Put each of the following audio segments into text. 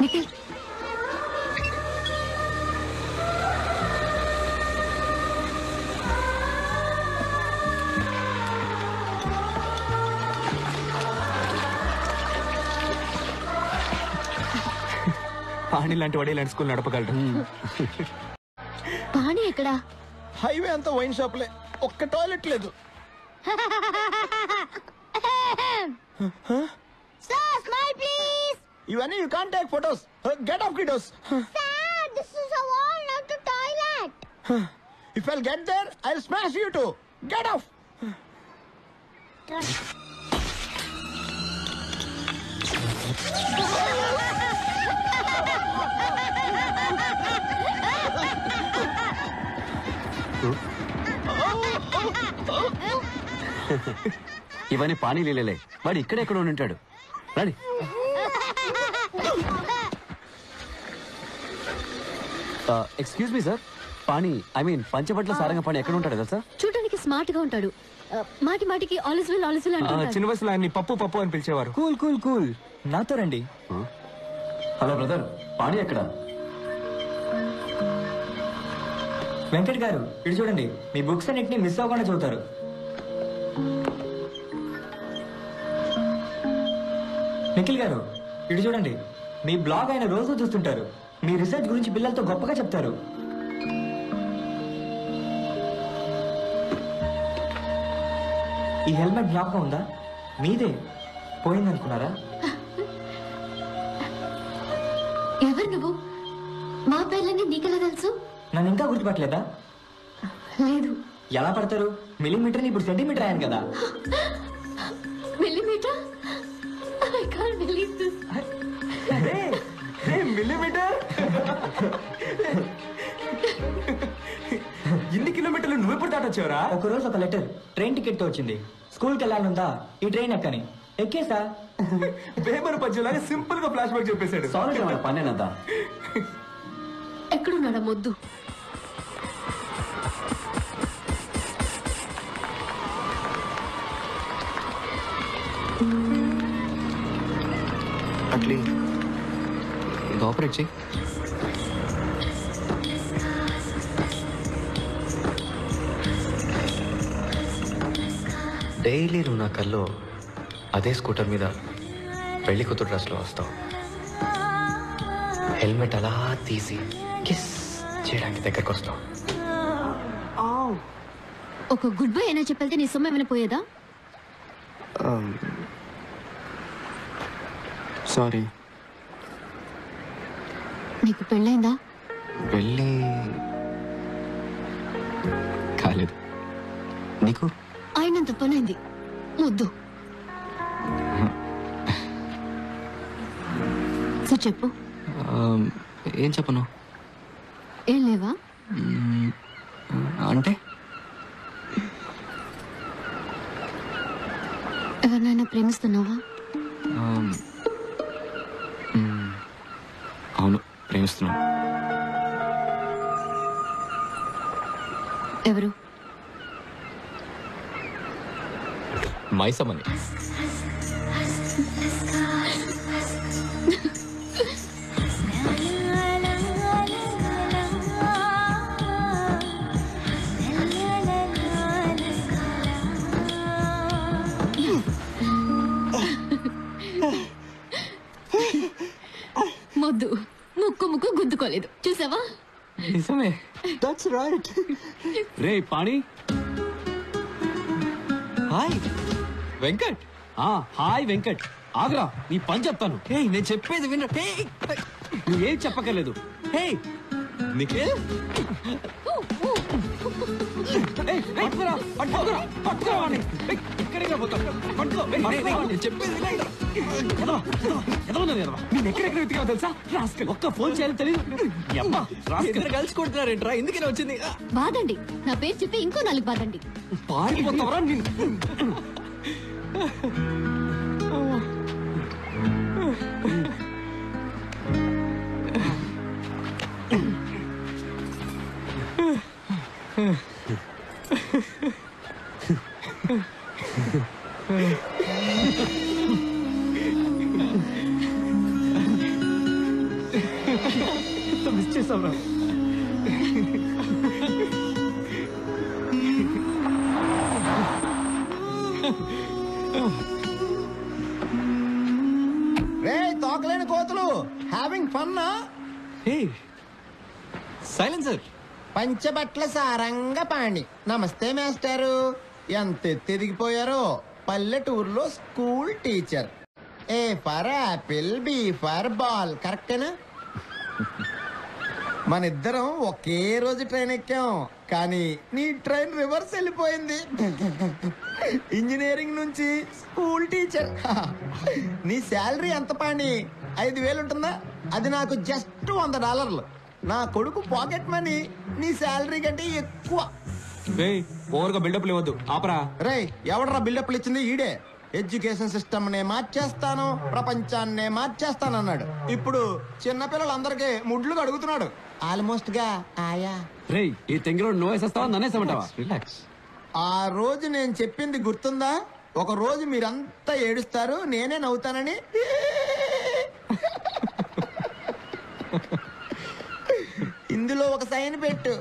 నిఖిల్ పాణి లాంటి వాడు ఇలాంటి స్కూల్ నడపగలరు. పాణి ఎక్కడా? హైవే అంతా వైన్ షాప్లే, ఒక్క టాయిలెట్ లేదు. Sir, smile please. ఇవన్నీ you can't take photos. Get off kiddos. Sir, this is a wall, not the toilet. If I'll get there, I'll smash you too. Get off. ఇవన్నీ పానీ లీలలే. వాడు ఇక్కడెక్కడ ఉంటాడు. రండి. Excuse me sir, Pani I mean Panchabatla Saranga Pani ఎక్కడ ఉంటాడు కదా sir? చూడడానికి smart గా ఉంటాడు. మాటి మాటికి ఆలిస్ విల్ అంటాడు. చిన్న వయసులో ఆయన్ని పప్పు పప్పు అని పిలిచేవారు. కూల్ కూల్ కూల్, నాతో రండి. హలో బ్రదర్, పానీ ఎక్కడ? వెంకట్ గారు ఇటు చూడండి, మీ బుక్స్ అన్నిటిని మిస్ అవ్వకుండా చదువుతారు. నిఖిల్ గారు ఇటు చూడండి, మీ బ్లాగ్ ఆయన రోజు చూస్తుంటారు. మీ రీసెర్చ్ గురించి పిల్లలతో గొప్పగా చెప్తారు. ఈ హెల్మెట్ జ్ఞాపకం ఉందా? మీదే పోయిందనుకున్నారా? ఎవరు నువ్వు? మా పేర్లన్నీ నీకెలా తెలుసు? నన్ను ఇంకా గుర్తుపట్టలేదా? లేదు. ఎలా పడతారు? మిల్లీమీటర్ ఇప్పుడు సెంటీమీటర్ అయ్యాను కదా. Millimetre? I can't believe this. Millimetre? ఎన్ని కిలోమీటర్లు నువ్వు ఎప్పుడు దాటొచ్చావురా? ఒకరోజు ఒక లెటర్ ట్రైన్ టికెట్ తో వచ్చింది. స్కూల్కి వెళ్ళాలందా, ఈ ట్రైన్ ఎక్కని. ఎక్కేసా. బేబర్ పద్యంలాగా సింపుల్ గా ఫ్లాష్ బ్యాక్ చెప్పేశాడు. సారీ పనేనంతా. ఎక్కడున్నాడా మొద్దు? అట్లీ ఇది ఆపరేట్ చెయ్యి. డైలీ నువ్వు నా కల్లో అదే స్కూటర్ మీద పెళ్లి కూతురు డ్రెస్లో వస్తావు. హెల్మెట్ అలా తీసి కిస్ చేయడానికి దగ్గరకు వస్తావు. ఒక గుడ్ బై అయినా చెప్పెళ్తే నీ సొమ్ము ఏమైనా పోయేదా? సారీ. నీకు పెళ్ళైందా? పెళ్ళి కాలేదు. నీకు? అయినంత పనైంది. ముద్దు. సో చెప్పు. ఏం చెప్పను? ఏం లేవా? అంటే ఎవరినైనా ప్రేమిస్తున్నావా? అవును, ప్రేమిస్తున్నాను. ఎవరు? మైసమ్మని. మొద్దు ముక్కు గుద్దుకోలేదు, చూసావా? నిజమే. That's right. Ray pani. Hi Venkat. Hi Venkat. Agra, నీ పని చెప్తాను. నేను చెప్పేది విన్న. నువ్వేం చెప్పక్కర్లేదు. హే నిఖిల్, ఎక్కడెక్కడ వెతికావు తెలుసా? ఒక్క ఫోన్ చేయాలి తెలియదు. కలిసి కొడుతున్నారేంట్రా? ఎందుకని వచ్చింది? బాదండి, నా పేరు చెప్పి ఇంకో 4 బాదండి. పారిపోతావరా? మిస్ చేస్తాం రా. రే తోకలేని కోతులు having fun silencer. Panchabatla Saranga Pani. నమస్తే మాస్టారు. ఎంత ఎదిగిపోయారో. పల్లెటూరులో school teacher. A for apple, B for ball. కరెక్టేనా? మన ఇద్దరం ఒకే రోజు ట్రైన్ ఎక్కాం, కానీ నీ ట్రైన్ రివర్స్ వెళ్ళిపోయింది. ఇంజనీరింగ్ నుంచి స్కూల్ టీచర్. నీ శాలరీ ఎంత పాణి? 5,000 ఉంటుందా? అది నాకు జస్ట్ $100. నా కొడుకు పాకెట్ మనీ నీ శాలరీ కంటే ఎక్కువ. రేయ్ ఓవర్గా బిల్డప్ లేవద్దు, ఆపరా. రేయ్ ఎవడరా బిల్డప్లు ఇచ్చింది? ఈడే. ఎడ్యుకేషన్ సిస్టమ్ నే మార్చేస్తాను, ప్రపంచాన్నే మార్చేస్తానన్నాడు. ఇప్పుడు చిన్నపిల్లలందరికీ ముడ్లు అడుగుతున్నాడు. ఆల్మోస్ట్ గా ఆయా. రేయ్ ఈ తెంగిలో నువ్వు వేసేస్తావా నన్నేసేమంటావా? రిలాక్స్. ఆ రోజు నేను చెప్పింది గుర్తుందా? ఒక రోజు మీరంతా ఏడుస్తారు, నేనే నవ్వుతానని. ఇందులో ఒక సైన్ పెట్టు.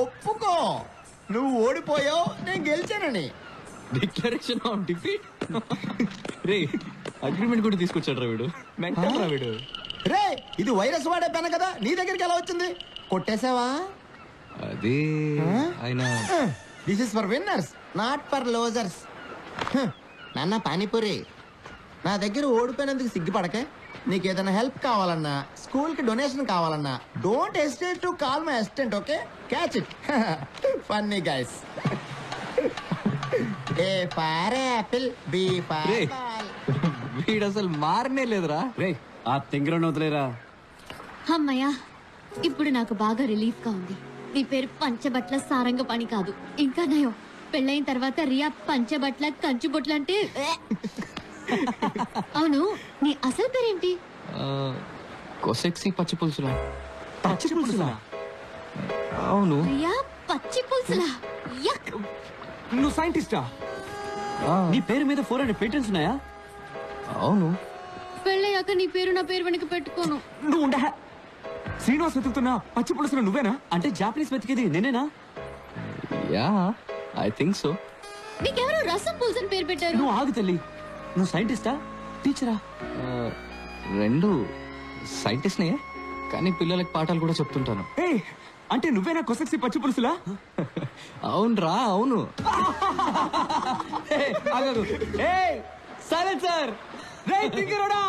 ఒప్పుకో, నువ్వు ఓడిపోయావు, నేను గెలిచానని. Declaration of defeat. రే అగ్రిమెంట్ కూడా తీసుకొచ్చాడు రా వీడు. మెంటల్ రా వీడు. రే ఇది వైరస్ వాడే పెన కదా, నీ దగ్గరికి ఎలా వచ్చింది? కొట్టేశావా? అది ఆయన this is for winners, not for losers. నాన్న పానీపూరి, నా దగ్గర ఓడిపోయినందుకు సిగ్గుపడకే. నీకు ఏదైనా హెల్ప్ కావాలన్నా, స్కూల్ కి డొనేషన్ కావాలన్నా, don't hesitate to call my assistant. Okay, catch it. Funny guys. A for apple, B for ray. Ball. వీడు అసలు మారనే లేదురా. రేయ్ ఆ తెంగిలో వదిలేరా. అమ్మయ్యా, ఇప్పుడు నాకు బాగా రిలీఫ్ గా ఉంది. నీ పేరు పంచబట్ల సారంగ పని కాదు. ఇంకా నయం, పెళ్ళైన తర్వాత రియా పంచబట్ల కంచుబొట్ల అంటే. అవును, నీ అసలు పేరేంటి? కొసెక్సీ పచ్చి పులుసురా. పచ్చి పులుసులా? అవును. రియా పచ్చి పులుసులా? యక్. నువ్వు సైంటిస్టా? నీ పేరు మీద 400 పేటెంట్స్ ఉన్నాయా? అవును. పెళ్ళయ్యాక నీ పేరు నా పేరు వెనక పెట్టుకోను. నువ్వు ఉండే. శ్రీనివాస్ వెతుకుతున్నా పచ్చి పులుసులో నువ్వేనా? అంటే జాపనీస్ వెతికేది నేనేనా? Yeah I think so. నీకెవరో రసం పులుసు అని పేరు పెట్టారు. నువ్వు ఆగు తల్లి. నువ్వు సైంటిస్టా టీచరా? రెండు సైంటిస్ట్నే, కానీ పిల్లలకి పాఠాలు కూడా చెప్తుంటాను. ఏయ్, అంటే నువ్వేనా కొసక్సి పచ్చి పులుసులా? అవునరా అవును. సైలెన్సర్. రేయ్ తింగిరోడా!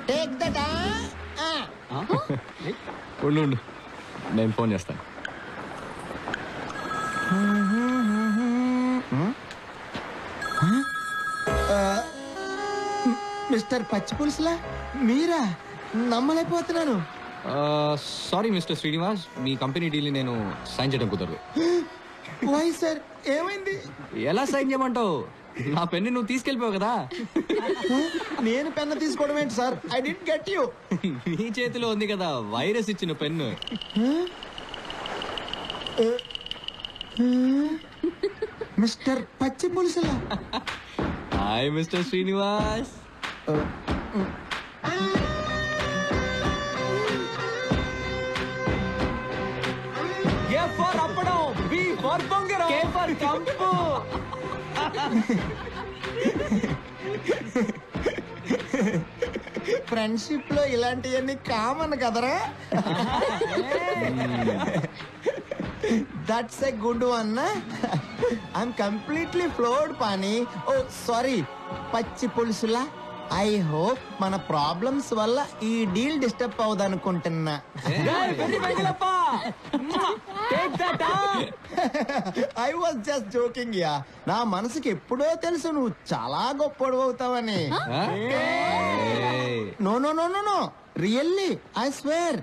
Take that. ఉండు ఉండు, నేను ఫోన్ చేస్తాను. మిస్టర్ పచ్చి పులుసులా మీరా? నమ్మలేకపోతున్నాను. సారీ మిస్టర్ శ్రీనివాస్, మీ కంపెనీ డీల్ నేను సైన్ చేయడం కుదరదు. వై సార్, ఏమైంది? ఎలా సైన్ చేయమంటావు? నా పెన్ను నువ్వు తీసుకెళ్ళిపోవు కదా. నేను పెన్ను తీసుకోవడం ఏంటి sir? I did get you. నీ చేతిలో ఉంది కదా వైరస్ ఇచ్చిన పెన్ను. మిస్టర్ పచ్చి పులుసులా? Hi mister Srinivas. A for appadam, B for bongaram, K for kampu. Friendship లో ఇలాంటివన్నీ కామన్ కదరా? That's a good one. I'm completely floored Pani. Oh sorry, పచ్చి పులుసులా. ఐ హోప్ మన ప్రాబ్లమ్స్ వల్ల ఈ డీల్ డిస్టర్బ్ అవ్వదనుకుంటున్నా. I was just joking yeah. నా మనసుకి ఎప్పుడో తెలుసు నువ్వు చాలా గొప్పడు అవుతావని. No no no no no, really I swear.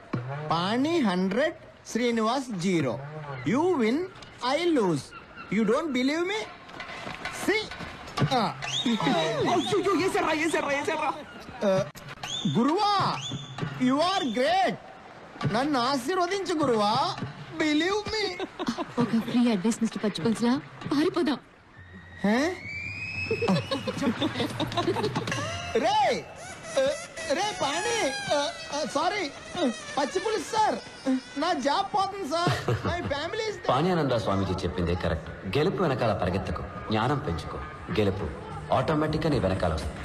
Pani 100, Srinivas 0. You win, I lose. You don't believe me? See గురువా, యు ఆర్ గ్రేట్. నన్ను ఆశీర్వదించు గురువా. Believe me. ఒక ఫ్రీ అడ్వైస్ మిస్టర్ పచ్చి పులుసులా, పారిపోదాం. రే రే పాణి సారీ పచ్చి పులుసు సార్ నా జాబ్ పోతుంది సార్ మై ఫ్యామిలీ పాణ్యానంద స్వామీజీ చెప్పిందే కరెక్ట్. గెలుపు వెనకాల పరిగెత్తకు, జ్ఞానం పెంచుకో. గెలుపు ఆటోమేటిక్ గా నీ వెనకాల వస్తుంది.